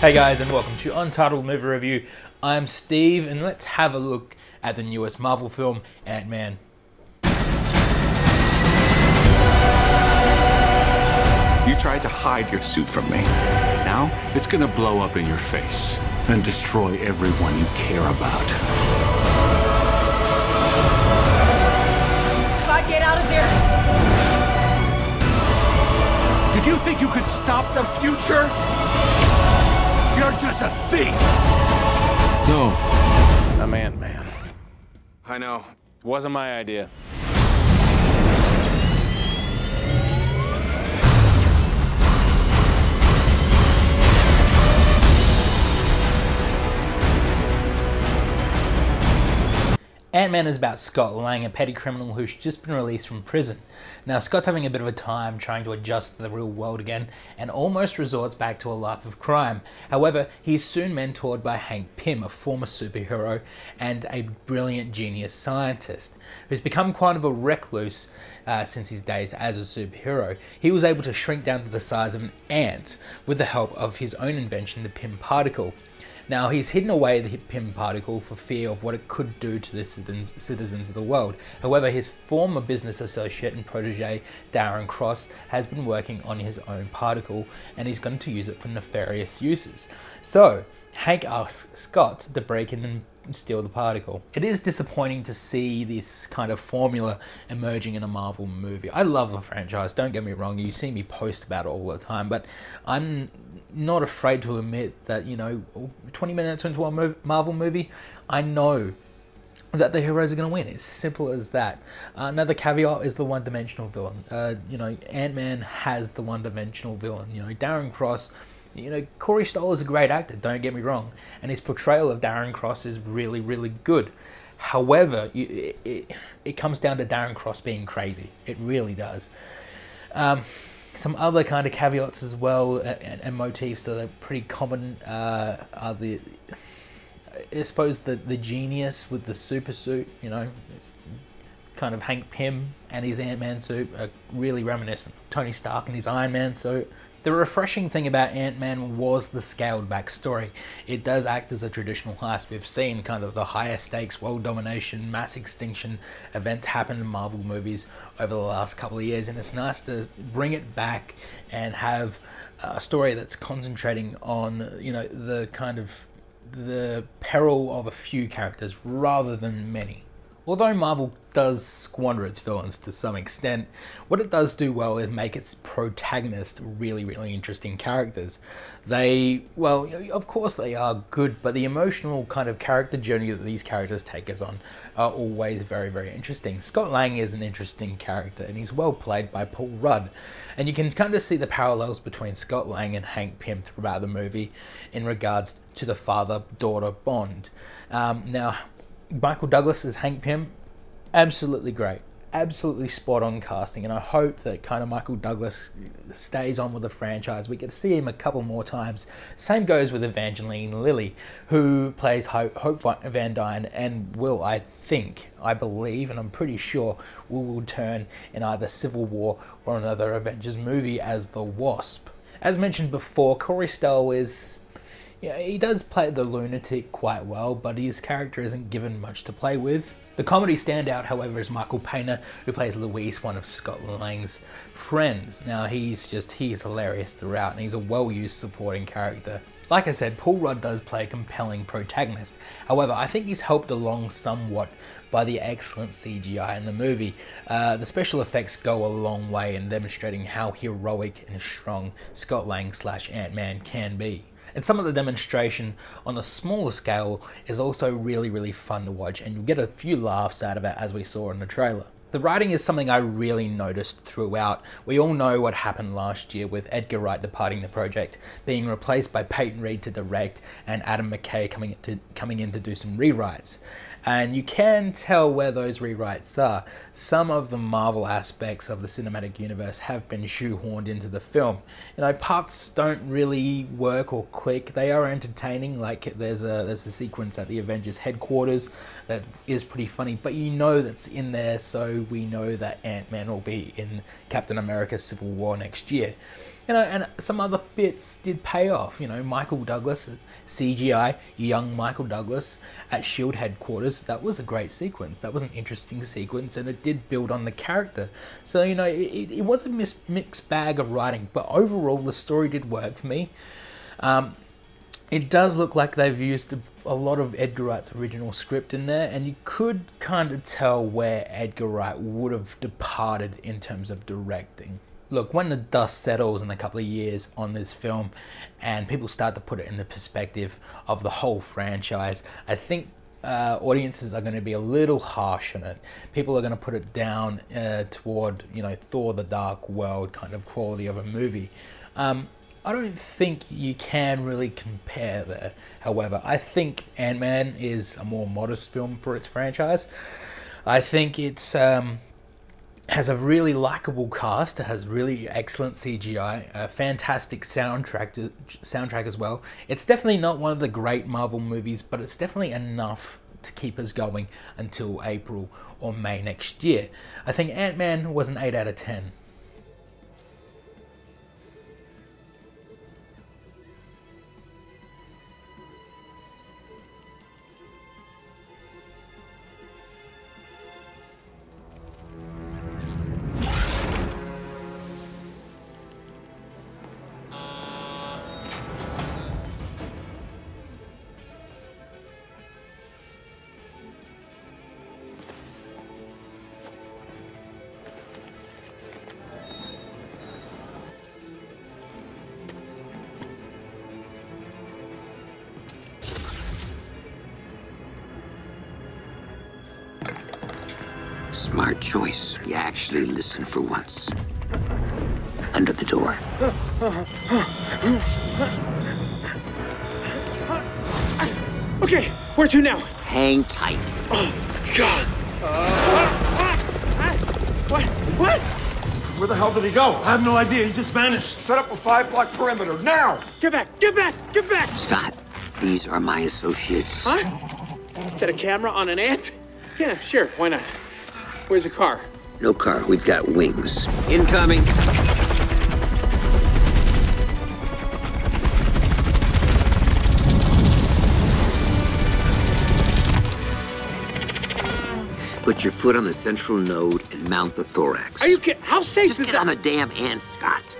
Hey guys, and welcome to Untitled Movie Review. I'm Steve, and let's have a look at the newest Marvel film, Ant-Man. You tried to hide your suit from me. Now it's gonna blow up in your face and destroy everyone you care about. Scott, get out of there! Did you think you could stop the future? You're just a thief! No. I'm Ant-Man. I know. It wasn't my idea. Ant-Man is about Scott Lang, a petty criminal who's just been released from prison. Now, Scott's having a bit of a time trying to adjust to the real world again and almost resorts back to a life of crime. However, he is soon mentored by Hank Pym, a former superhero and a brilliant genius scientist who's become quite of a recluse since his days as a superhero. He was able to shrink down to the size of an ant with the help of his own invention, the Pym particle. Now, he's hidden away the Pym particle for fear of what it could do to the citizens of the world. However, his former business associate and protege, Darren Cross, has been working on his own particle, and he's going to use it for nefarious uses. So, Hank asks Scott to break in and steal the particle. It is disappointing to see this kind of formula emerging in a Marvel movie. I love the franchise, don't get me wrong, you see me post about it all the time, but I'm not afraid to admit that, you know, 20 minutes into a Marvel movie, I know that the heroes are going to win. It's simple as that. Another caveat is the one-dimensional villain. You know, Ant-Man has the one-dimensional villain. You know, Darren Cross, you know, Corey Stoll is a great actor, don't get me wrong, and his portrayal of Darren Cross is really, really good. However, it comes down to Darren Cross being crazy. It really does. Some other kind of caveats as well and motifs that are pretty common are the, I suppose, the genius with the super suit, you know, kind of Hank Pym and his Ant-Man suit are really reminiscent of Tony Stark and his Iron Man suit. The refreshing thing about Ant-Man was the scaled back story. It does act as a traditional heist. We've seen kind of the higher stakes, world domination, mass extinction events happen in Marvel movies over the last couple of years, and it's nice to bring it back and have a story that's concentrating on, you know, the kind of the peril of a few characters rather than many. Although Marvel does squander its villains to some extent, what it does do well is make its protagonists really, really interesting characters. They, well, of course they are good, but the emotional kind of character journey that these characters take us on are always very, very interesting. Scott Lang is an interesting character, and he's well played by Paul Rudd. And you can kind of see the parallels between Scott Lang and Hank Pym throughout the movie in regards to the father-daughter bond. Now, Michael Douglas as Hank Pym, absolutely great, absolutely spot on casting, and I hope that kind of Michael Douglas stays on with the franchise. We get to see him a couple more times. Same goes with Evangeline Lilly, who plays Hope Van Dyne, and will, I believe, and I'm pretty sure, will return in either Civil War or another Avengers movie as the Wasp. As mentioned before, Corey Stoll is, yeah, he does play the lunatic quite well, but his character isn't given much to play with. The comedy standout, however, is Michael Pena, who plays Luis, one of Scott Lang's friends. Now, he's hilarious throughout, and he's a well-used supporting character. Like I said, Paul Rudd does play a compelling protagonist. However, I think he's helped along somewhat by the excellent CGI in the movie. The special effects go a long way in demonstrating how heroic and strong Scott Lang / Ant-Man can be. And some of the demonstration on a smaller scale is also really, really fun to watch, and you'll get a few laughs out of it, as we saw in the trailer. The writing is something I really noticed throughout. We all know what happened last year with Edgar Wright departing the project, being replaced by Peyton Reed to direct, and Adam McKay coming in to do some rewrites. And you can tell where those rewrites are. Some of the Marvel aspects of the cinematic universe have been shoehorned into the film. You know, parts don't really work or click. They are entertaining. Like there's a sequence at the Avengers headquarters that is pretty funny, but you know that's in there, so we know that Ant-Man will be in Captain America Civil War next year. You know, and some other bits did pay off. You know, Michael Douglas, CGI, young Michael Douglas at S.H.I.E.L.D. headquarters. That was a great sequence. That was an interesting sequence, and it did build on the character. So, you know, it was a mixed bag of writing, but overall the story did work for me. It does look like they've used a lot of Edgar Wright's original script in there, and you could kind of tell where Edgar Wright would have departed in terms of directing. Look, when the dust settles in a couple of years on this film and people start to put it in the perspective of the whole franchise, I think audiences are going to be a little harsh on it. People are going to put it down toward, you know, Thor the Dark World kind of quality of a movie. I don't think you can really compare there. However, I think Ant-Man is a more modest film for its franchise. I think it's has a really likable cast. It has really excellent CGI, a fantastic soundtrack as well. It's definitely not one of the great Marvel movies, but it's definitely enough to keep us going until April or May next year. I think Ant-Man was an 8 out of 10. Smart choice. You actually listen for once. Under the door. Okay, where to now? Hang tight. Oh, God. What? Where the hell did he go? I have no idea. He just vanished. Set up a 5-block perimeter, now! Get back, get back, get back! Scott, these are my associates. Huh? Set a camera on an ant? Yeah, sure, why not? Where's the car? No car, we've got wings. Incoming. Put your foot on the central node and mount the thorax. Are you kidding? How safe Just is get that? on the damn ant, Scott.